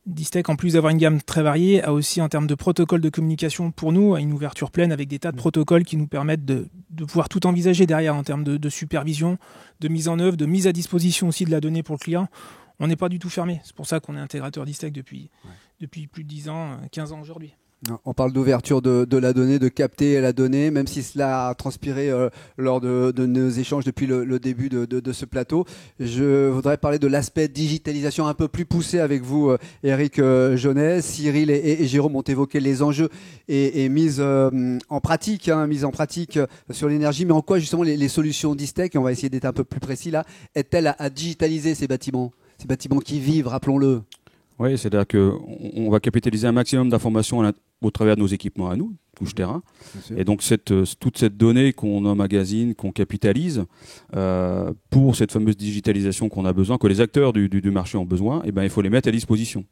Distech, en plus d'avoir une gamme très variée, a aussi, en termes de protocole de communication, pour nous, une ouverture pleine avec des tas de protocoles qui nous permettent de pouvoir tout envisager derrière en termes de supervision, de mise en œuvre, de mise à disposition aussi de la donnée pour le client. on n'est pas du tout fermé. C'est pour ça qu'on est intégrateur Distech depuis plus de 10 ans, 15 ans aujourd'hui. On parle d'ouverture de la donnée, de capter la donnée, même si cela a transpiré lors de nos échanges depuis le début de ce plateau. Je voudrais parler de l'aspect digitalisation un peu plus poussé avec vous, Eric Jaunet. Cyril et Jérôme ont évoqué les enjeux et mise en pratique sur l'énergie. Mais en quoi justement les solutions Distech, et on va essayer d'être un peu plus précis là, aident-elles à digitaliser ces bâtiments qui vivent, rappelons-le? Oui, c'est-à-dire qu'on va capitaliser un maximum d'informations au travers de nos équipements à nous, touche terrain. Et donc toute cette donnée qu'on emmagasine, qu'on capitalise pour cette fameuse digitalisation qu'on a besoin, que les acteurs du marché ont besoin, et ben il faut les mettre à disposition.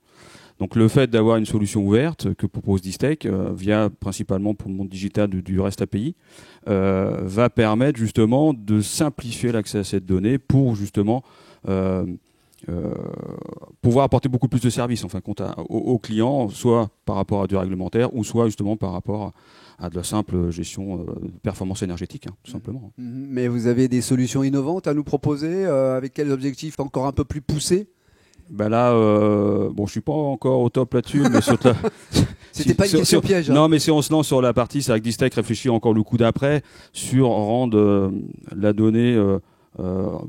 Donc le fait d'avoir une solution ouverte que propose Distech, via principalement pour le monde digital du REST API, va permettre justement de simplifier l'accès à cette donnée pour justement pouvoir apporter beaucoup plus de services en fin de compte aux clients, soit par rapport à du réglementaire ou soit justement par rapport à de la simple gestion de performance énergétique, tout simplement. Mais vous avez des solutions innovantes à nous proposer, avec quels objectifs encore un peu plus poussés? Ben là, je suis pas encore au top là-dessus, mais surtout. C'était pas une question piège. Non, mais si on se lance sur la partie, c'est avec Distech réfléchir encore le coup d'après sur rendre la donnée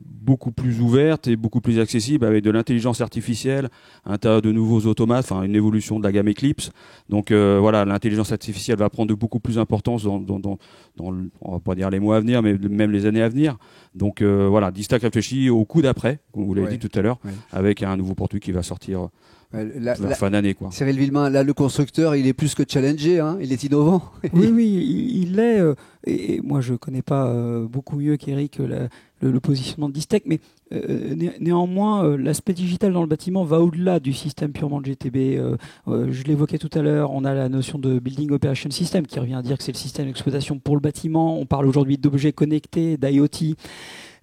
beaucoup plus ouverte et beaucoup plus accessible avec de l'intelligence artificielle, à l'intérieur de nouveaux automates, enfin une évolution de la gamme Eclipse. Donc voilà, l'intelligence artificielle va prendre de beaucoup plus d'importance dans on va pas dire les mois à venir, mais même les années à venir. Donc voilà, Distech réfléchit au coup d'après, comme vous l'avez dit tout à l'heure, avec un nouveau produit qui va sortir la fin d'année, quoi. Cyril Villemain, là le constructeur, il est plus que challengé, il est innovant. Oui, il l'est. Et moi, je connais pas beaucoup mieux qu'Eric le positionnement de Distech, mais néanmoins, l'aspect digital dans le bâtiment va au-delà du système purement de GTB. Je l'évoquais tout à l'heure, on a la notion de Building Operation System qui revient à dire que c'est le système d'exploitation pour le bâtiment. On parle aujourd'hui d'objets connectés, d'IoT.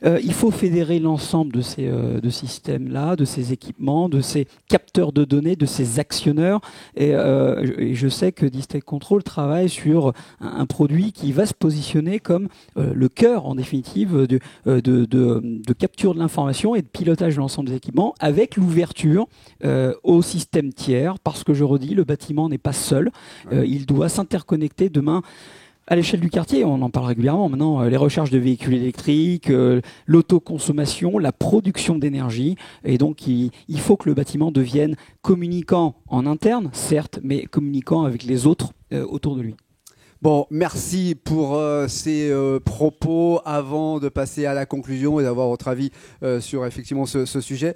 Il faut fédérer l'ensemble de ces systèmes-là, de ces équipements, de ces capteurs de données, de ces actionneurs. Et je sais que Distech Control travaille sur un produit qui va se positionner comme le cœur, en définitive, de capture de l'information et de pilotage de l'ensemble des équipements, avec l'ouverture au système tiers, parce que je redis, le bâtiment n'est pas seul. Il doit s'interconnecter demain. À l'échelle du quartier, on en parle régulièrement maintenant, les recharges de véhicules électriques, l'autoconsommation, la production d'énergie. Et donc, il faut que le bâtiment devienne communicant en interne, certes, mais communicant avec les autres autour de lui. Bon, merci pour ces propos. Avant de passer à la conclusion et d'avoir votre avis sur effectivement ce sujet,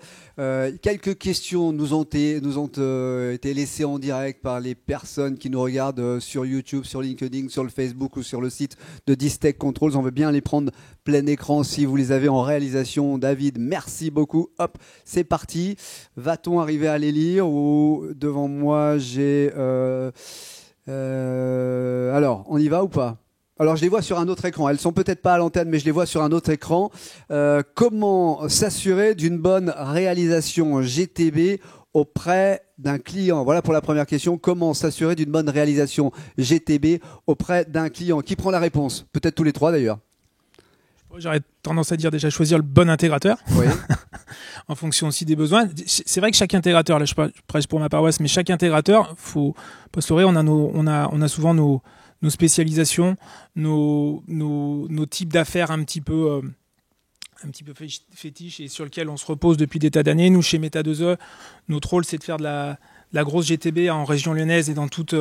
quelques questions nous ont été laissées en direct par les personnes qui nous regardent sur YouTube, sur LinkedIn, sur le Facebook ou sur le site de Distech Controls. On veut bien les prendre plein écran si vous les avez en réalisation. David, merci beaucoup. Hop, c'est parti. Va-t-on arriver à les lire ou devant moi j'ai... alors, on y va ou pas? Alors, je les vois sur un autre écran. Elles sont peut-être pas à l'antenne, mais je les vois sur un autre écran. Comment s'assurer d'une bonne réalisation GTB auprès d'un client? Voilà pour la première question. Comment s'assurer d'une bonne réalisation GTB auprès d'un client? Qui prend la réponse? Peut-être tous les trois d'ailleurs. J'aurais tendance à dire déjà choisir le bon intégrateur. Oui. En fonction aussi des besoins. C'est vrai que chaque intégrateur, là je prêche pour ma paroisse, mais chaque intégrateur, faut pas se leurrer, on a souvent nos spécialisations, nos types d'affaires un petit peu fétiches et sur lesquels on se repose depuis des tas d'années. Nous, chez Meta 2E, notre rôle, c'est de faire de la grosse GTB en région lyonnaise et dans toute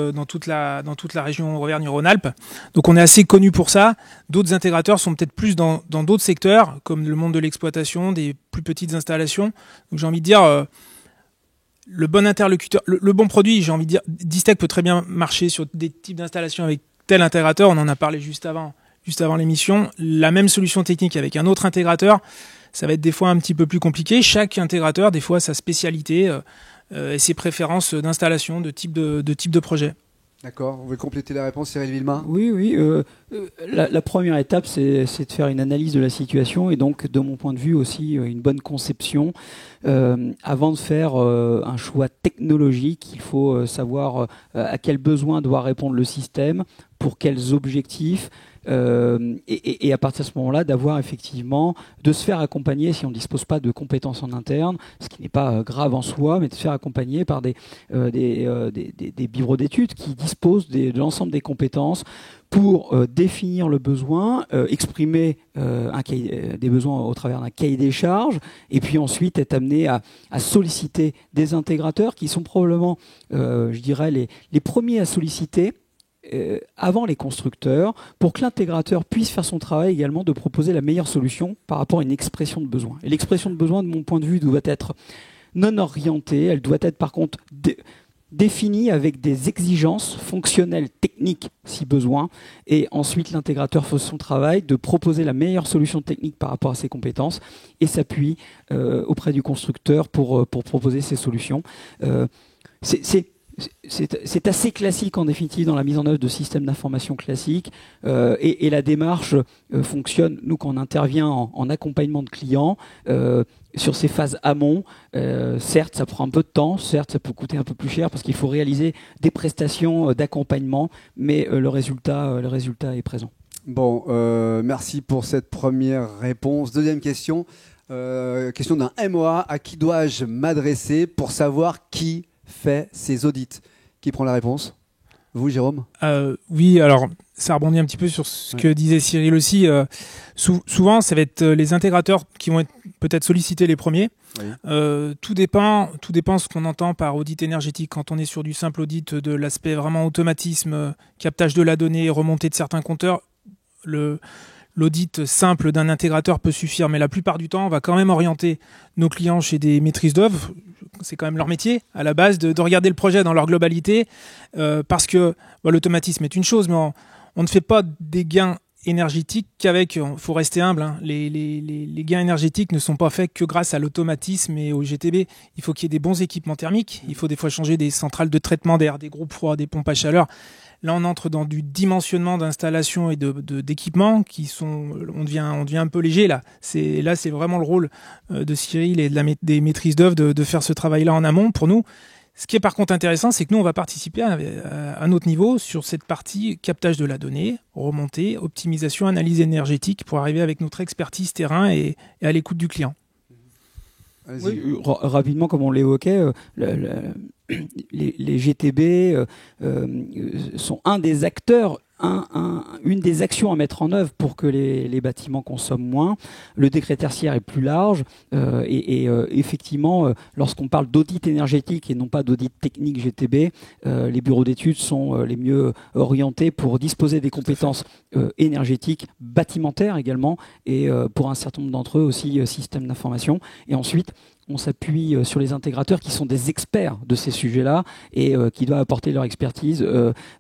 la région Auvergne-Rhône-Alpes. Donc on est assez connu pour ça. D'autres intégrateurs sont peut-être plus dans d'autres secteurs, comme le monde de l'exploitation, des plus petites installations. Donc j'ai envie de dire, le bon interlocuteur, le bon produit, j'ai envie de dire, Distech peut très bien marcher sur des types d'installations avec tel intégrateur. On en a parlé juste avant l'émission. La même solution technique avec un autre intégrateur, ça va être des fois un petit peu plus compliqué. Chaque intégrateur, des fois, sa spécialité et ses préférences d'installation, de type de projet. D'accord. Vous voulez compléter la réponse, Cyril Villemain? Oui. La première étape, c'est de faire une analyse de la situation et donc, de mon point de vue aussi, une bonne conception. Avant de faire un choix technologique, il faut savoir à quels besoins doit répondre le système, pour quels objectifs. et à partir de ce moment-là, d'avoir effectivement, de se faire accompagner si on ne dispose pas de compétences en interne, ce qui n'est pas grave en soi, mais de se faire accompagner par des bureaux d'études qui disposent de l'ensemble des compétences pour définir le besoin, exprimer des besoins au travers d'un cahier des charges, et puis ensuite être amené à solliciter des intégrateurs qui sont probablement, je dirais, les premiers à solliciter avant les constructeurs, pour que l'intégrateur puisse faire son travail également de proposer la meilleure solution par rapport à une expression de besoin. Et l'expression de besoin, de mon point de vue, doit être non orientée, elle doit être par contre définie avec des exigences fonctionnelles, techniques si besoin, et ensuite l'intégrateur fait son travail de proposer la meilleure solution technique par rapport à ses compétences et s'appuie auprès du constructeur pour proposer ses solutions. C'est assez classique en définitive dans la mise en œuvre de systèmes d'information classiques, et la démarche fonctionne, nous, quand on intervient en accompagnement de clients sur ces phases amont. Certes, ça prend un peu de temps, certes, ça peut coûter un peu plus cher parce qu'il faut réaliser des prestations d'accompagnement, mais le résultat est présent. Bon, merci pour cette première réponse. Deuxième question, question d'un MOA. À qui dois-je m'adresser pour savoir qui fait ces audits? Qui prend la réponse? Vous, Jérôme? Oui, alors ça rebondit un petit peu sur ce que disait Cyril aussi. Souvent, ça va être les intégrateurs qui vont être peut-être sollicités les premiers. Oui. Tout dépend ce qu'on entend par audit énergétique. Quand on est sur du simple audit, de l'aspect vraiment automatisme, captage de la donnée, remontée de certains compteurs, l'audit simple d'un intégrateur peut suffire, mais la plupart du temps, on va quand même orienter nos clients chez des maîtrises d'œuvre. C'est quand même leur métier, à la base, de regarder le projet dans leur globalité, parce que l'automatisme est une chose, mais on ne fait pas des gains énergétiques qu'avec, il faut rester humble, hein, les gains énergétiques ne sont pas faits que grâce à l'automatisme et au GTB. Il faut qu'il y ait des bons équipements thermiques, il faut des fois changer des centrales de traitement d'air, des groupes froids, des pompes à chaleur. Là, on entre dans du dimensionnement d'installations et d'équipements qui sont, on devient un peu léger là. C'est vraiment le rôle de Cyril et des maîtrises d'œuvre de faire ce travail-là en amont pour nous. Ce qui est par contre intéressant, c'est que nous, on va participer à notre niveau sur cette partie captage de la donnée, remontée, optimisation, analyse énergétique pour arriver avec notre expertise terrain et à l'écoute du client. Oui, rapidement, comme on l'évoquait, les GTB sont un des acteurs, une des actions à mettre en œuvre pour que les bâtiments consomment moins. Le décret tertiaire est plus large et effectivement, lorsqu'on parle d'audit énergétique et non pas d'audit technique GTB, les bureaux d'études sont les mieux orientés pour disposer des compétences énergétiques, bâtimentaires également, et pour un certain nombre d'entre eux aussi systèmes d'information. Et ensuite, on s'appuie sur les intégrateurs qui sont des experts de ces sujets-là et qui doivent apporter leur expertise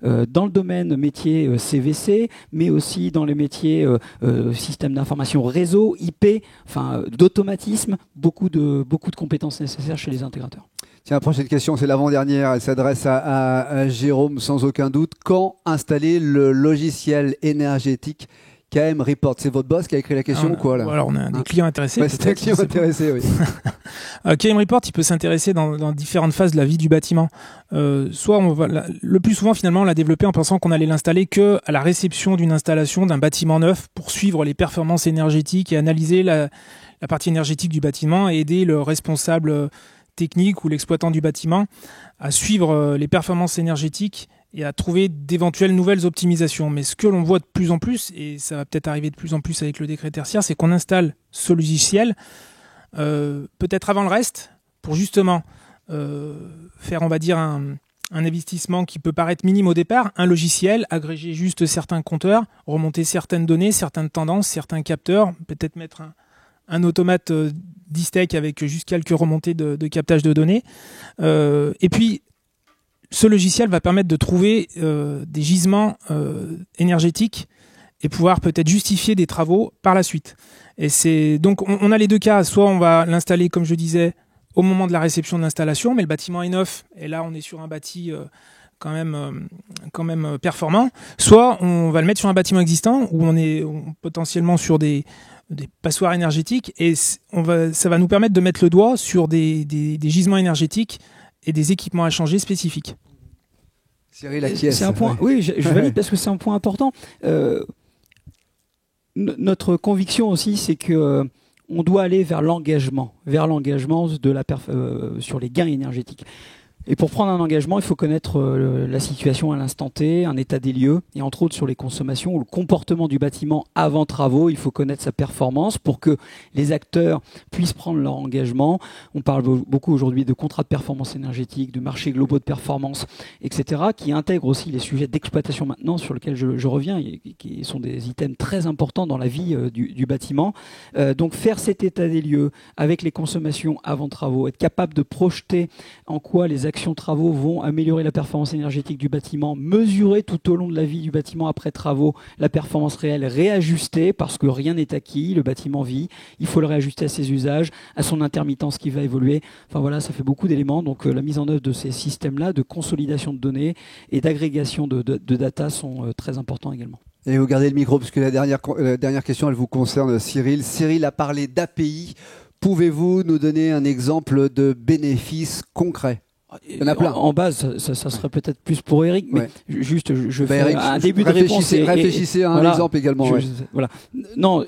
dans le domaine métier CVC, mais aussi dans les métiers système d'information réseau, IP, enfin d'automatisme, beaucoup de compétences nécessaires chez les intégrateurs. Tiens, prochaine question, c'est l'avant-dernière. Elle s'adresse à Jérôme sans aucun doute. Quand installer le logiciel énergétique KM Report? C'est votre boss qui a écrit la question ou quoi là? Alors on a des clients intéressés. Ouais, c'est un client intéressé, oui. KM Report, il peut s'intéresser dans différentes phases de la vie du bâtiment. Soit le plus souvent finalement on l'a développé en pensant qu'on allait l'installer que à la réception d'une installation d'un bâtiment neuf pour suivre les performances énergétiques et analyser la partie énergétique du bâtiment et aider le responsable technique ou l'exploitant du bâtiment à suivre les performances énergétiques et à trouver d'éventuelles nouvelles optimisations. Mais ce que l'on voit de plus en plus, et ça va peut-être arriver de plus en plus avec le décret tertiaire, c'est qu'on installe ce logiciel peut-être avant le reste pour justement faire, on va dire, un investissement qui peut paraître minime au départ, un logiciel, agréger juste certains compteurs, remonter certaines données, certaines tendances, certains capteurs, peut-être mettre un automate d'e-stack avec juste quelques remontées de captage de données. Et puis, ce logiciel va permettre de trouver des gisements énergétiques et pouvoir peut-être justifier des travaux par la suite. Et c'est donc on a les deux cas. Soit on va l'installer, comme je disais, au moment de la réception de l'installation, mais le bâtiment est neuf. Et là, on est sur un bâti quand même performant. Soit on va le mettre sur un bâtiment existant où on est potentiellement sur des passoires énergétiques et ça va nous permettre de mettre le doigt sur des gisements énergétiques et des équipements à changer spécifiques. Cyril, acquiesce. C'est un point. Oui, je valide parce que c'est un point important. Notre conviction aussi, c'est que on doit aller vers l'engagement sur les gains énergétiques. Et pour prendre un engagement, il faut connaître la situation à l'instant T, un état des lieux, et entre autres sur les consommations ou le comportement du bâtiment avant travaux, il faut connaître sa performance pour que les acteurs puissent prendre leur engagement. On parle beaucoup aujourd'hui de contrats de performance énergétique, de marchés globaux de performance, etc., qui intègrent aussi les sujets d'exploitation maintenance sur lesquels je reviens, et qui sont des items très importants dans la vie du bâtiment. Donc faire cet état des lieux avec les consommations avant travaux, être capable de projeter en quoi les actions travaux vont améliorer la performance énergétique du bâtiment, mesurer tout au long de la vie du bâtiment après travaux la performance réelle, réajuster parce que rien n'est acquis, le bâtiment vit, il faut le réajuster à ses usages, à son intermittence qui va évoluer. Enfin voilà, ça fait beaucoup d'éléments. Donc la mise en œuvre de ces systèmes-là de consolidation de données et d'agrégation de data sont très importants également. Et vous gardez le micro parce que la dernière question, elle vous concerne, Cyril. Cyril a parlé d'API. Pouvez-vous nous donner un exemple de bénéfice concret ? Il y en a plein. En base, ça serait peut-être plus pour Eric, mais juste, je fais Eric, un début de réponse. Réfléchissez à un exemple également. Voilà. Non,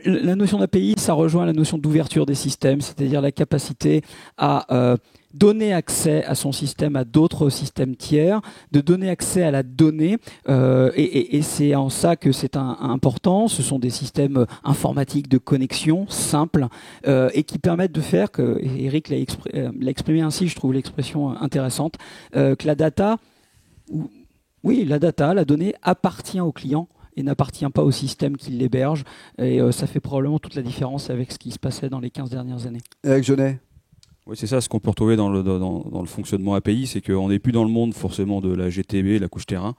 la notion d'API, ça rejoint la notion d'ouverture des systèmes, c'est-à-dire la capacité à donner accès à son système à d'autres systèmes tiers, de donner accès à la donnée, et c'est en ça que c'est important. Ce sont des systèmes informatiques de connexion simples et qui permettent de faire que, et Eric l'a exprimé ainsi, je trouve l'expression intéressante, que la data, la donnée appartient au client et n'appartient pas au système qui l'héberge. Et ça fait probablement toute la différence avec ce qui se passait dans les 15 dernières années. Avec Jeunet. Oui, c'est ça, ce qu'on peut retrouver dans le fonctionnement API, c'est qu'on n'est plus dans le monde forcément de la GTB, la couche terrain.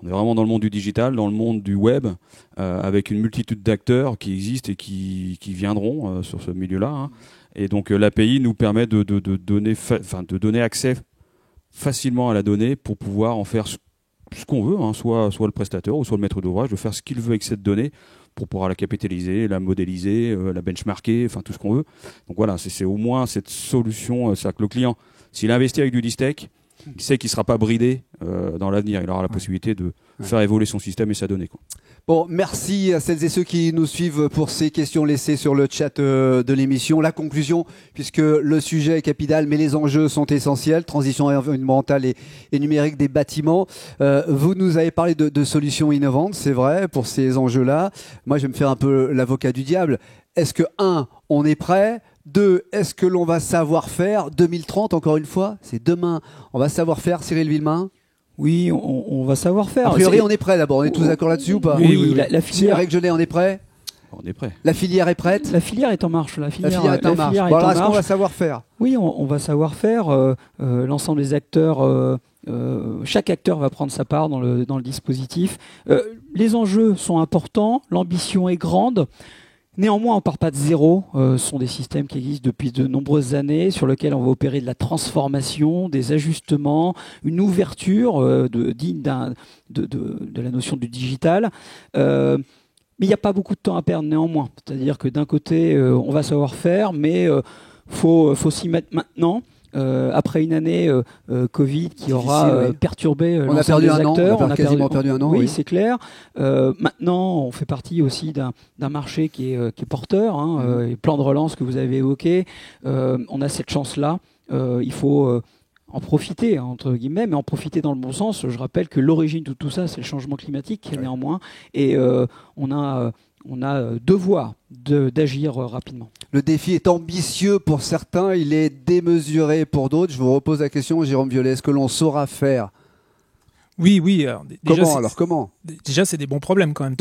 On est vraiment dans le monde du digital, dans le monde du web, avec une multitude d'acteurs qui existent et qui viendront sur ce milieu-là. Hein. Et donc l'API nous permet de donner accès facilement à la donnée pour pouvoir en faire ce qu'on veut, hein, soit le prestataire ou soit le maître d'ouvrage, de faire ce qu'il veut avec cette donnée pour pouvoir la capitaliser, la modéliser, la benchmarker, enfin tout ce qu'on veut. Donc voilà, c'est au moins cette solution, c'est-à-dire que le client, s'il investit avec du Distech, il sait qu'il ne sera pas bridé dans l'avenir. Il aura la possibilité de faire évoluer son système et sa donnée, quoi. Bon, merci à celles et ceux qui nous suivent pour ces questions laissées sur le chat de l'émission. La conclusion, puisque le sujet est capital, mais les enjeux sont essentiels, transition environnementale et numérique des bâtiments. Vous nous avez parlé de solutions innovantes, c'est vrai, pour ces enjeux-là. Moi, je vais me faire un peu l'avocat du diable. Est-ce que, 1, on est prêt ? 2, est-ce que l'on va savoir faire ? 2030, encore une fois, c'est demain. On va savoir faire, Cyril Villemain ? Oui, on va savoir faire. A priori, on est prêt d'abord. On est tous d'accord là-dessus ou pas ? Oui. La filière. Avec Jeunet, on est prêt ? On est prêt. La filière est prête ? La filière est en marche. La filière est en marche. Voilà, est-ce qu'on va savoir faire ? Oui, on va savoir faire. L'ensemble des acteurs, chaque acteur va prendre sa part dans le dispositif. Les enjeux sont importants, l'ambition est grande. Néanmoins, on ne part pas de zéro. Ce sont des systèmes qui existent depuis de nombreuses années, sur lesquels on va opérer de la transformation, des ajustements, une ouverture digne de la notion du digital. Mais il n'y a pas beaucoup de temps à perdre néanmoins. C'est-à-dire que d'un côté, on va savoir faire, mais faut s'y mettre maintenant. Après une année Covid qui aura perturbé l'ensemble des acteurs. On a quasiment perdu un an. Oui, c'est clair. Maintenant, on fait partie aussi d'un marché qui est porteur. Les plans de relance que vous avez évoqués, on a cette chance-là. Il faut en profiter, entre guillemets, mais en profiter dans le bon sens. Je rappelle que l'origine de tout ça, c'est le changement climatique, néanmoins. Et on a devoir d'agir rapidement. Le défi est ambitieux pour certains, il est démesuré pour d'autres. Je vous repose la question, Jérôme Violet, est-ce que l'on saura faire ? Oui. Comment ? Déjà, c'est des bons problèmes quand même.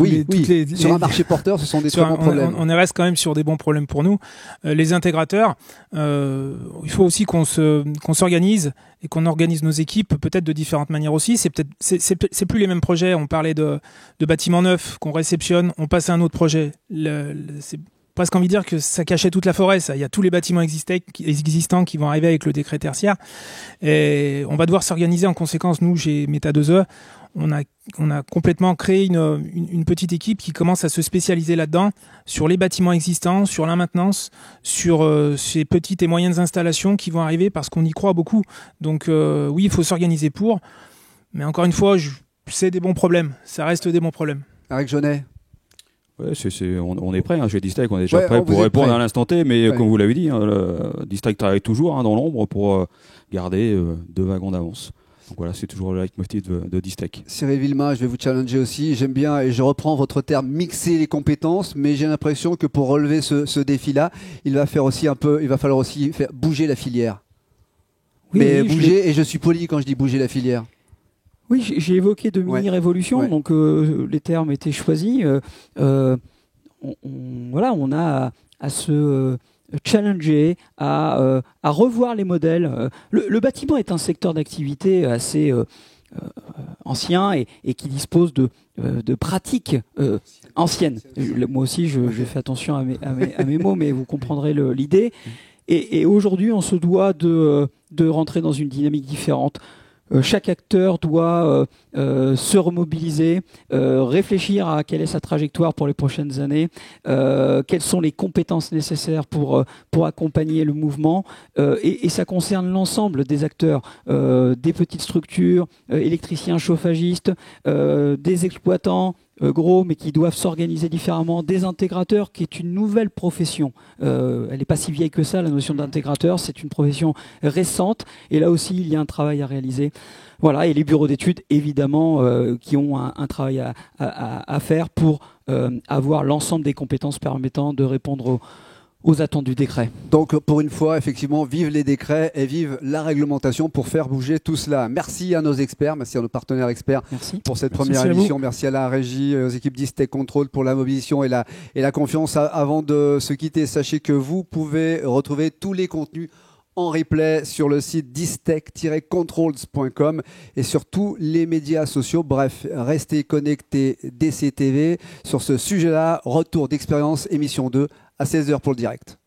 Sur un marché porteur, ce sont des très bons problèmes. On reste quand même sur des bons problèmes pour nous. Les intégrateurs, il faut aussi qu'on s'organise et qu'on organise nos équipes peut-être de différentes manières aussi. C'est plus les mêmes projets. On parlait de bâtiments neufs qu'on réceptionne, on passe à un autre projet. C'est presque envie de dire que ça cachait toute la forêt, ça. Il y a tous les bâtiments existants qui vont arriver avec le décret tertiaire. Et on va devoir s'organiser en conséquence. Nous, chez Meta2E, on a complètement créé une petite équipe qui commence à se spécialiser là-dedans, sur les bâtiments existants, sur la maintenance, sur ces petites et moyennes installations qui vont arriver parce qu'on y croit beaucoup. Donc oui, il faut s'organiser pour. Mais encore une fois, c'est des bons problèmes. Ça reste des bons problèmes. Avec Jeunet ? Ouais, on est prêt, hein, chez Distech, on est déjà prêt vous pour êtes répondre prêt. à l'instant T, mais Ouais. comme vous l'avez dit, hein, Distech travaille toujours, hein, dans l'ombre pour garder 2 wagons d'avance. Donc voilà, c'est toujours le leitmotiv de Distech. Cyril Villemain, je vais vous challenger aussi. J'aime bien, et je reprends votre terme, mixer les compétences, mais j'ai l'impression que pour relever ce défi-là, il va falloir aussi faire bouger la filière. Oui, mais oui, bouger, et je suis poli quand je dis bouger la filière. Oui, j'ai évoqué de Ouais. mini-révolution, Ouais. donc les termes étaient choisis. On a à se challenger, à revoir les modèles. Le bâtiment est un secteur d'activité assez ancien et qui dispose de pratiques anciennes. Moi aussi, je fais attention à mes mots, mais vous comprendrez l'idée. Et aujourd'hui, on se doit de rentrer dans une dynamique différente. Chaque acteur doit se remobiliser, réfléchir à quelle est sa trajectoire pour les prochaines années, quelles sont les compétences nécessaires pour accompagner le mouvement. Et ça concerne l'ensemble des acteurs, des petites structures, électriciens, chauffagistes, des exploitants, gros, mais qui doivent s'organiser différemment, des intégrateurs, qui est une nouvelle profession. Elle n'est pas si vieille que ça, la notion d'intégrateur, c'est une profession récente, et là aussi, il y a un travail à réaliser. Voilà, et les bureaux d'études, évidemment, qui ont un travail à faire pour avoir l'ensemble des compétences permettant de répondre aux attentes du décret. Donc, pour une fois, effectivement, vive les décrets et vive la réglementation pour faire bouger tout cela. Merci à nos experts, merci à nos partenaires experts Merci. pour cette Merci première à vous. émission. Merci à la régie et aux équipes Distech Control pour la mobilisation et la confiance. Avant de se quitter, sachez que vous pouvez retrouver tous les contenus en replay sur le site distech-controls.com et sur tous les médias sociaux. Bref, restez connectés DCTV. Sur ce sujet-là, retour d'expérience, émission 2 à 16h pour le direct.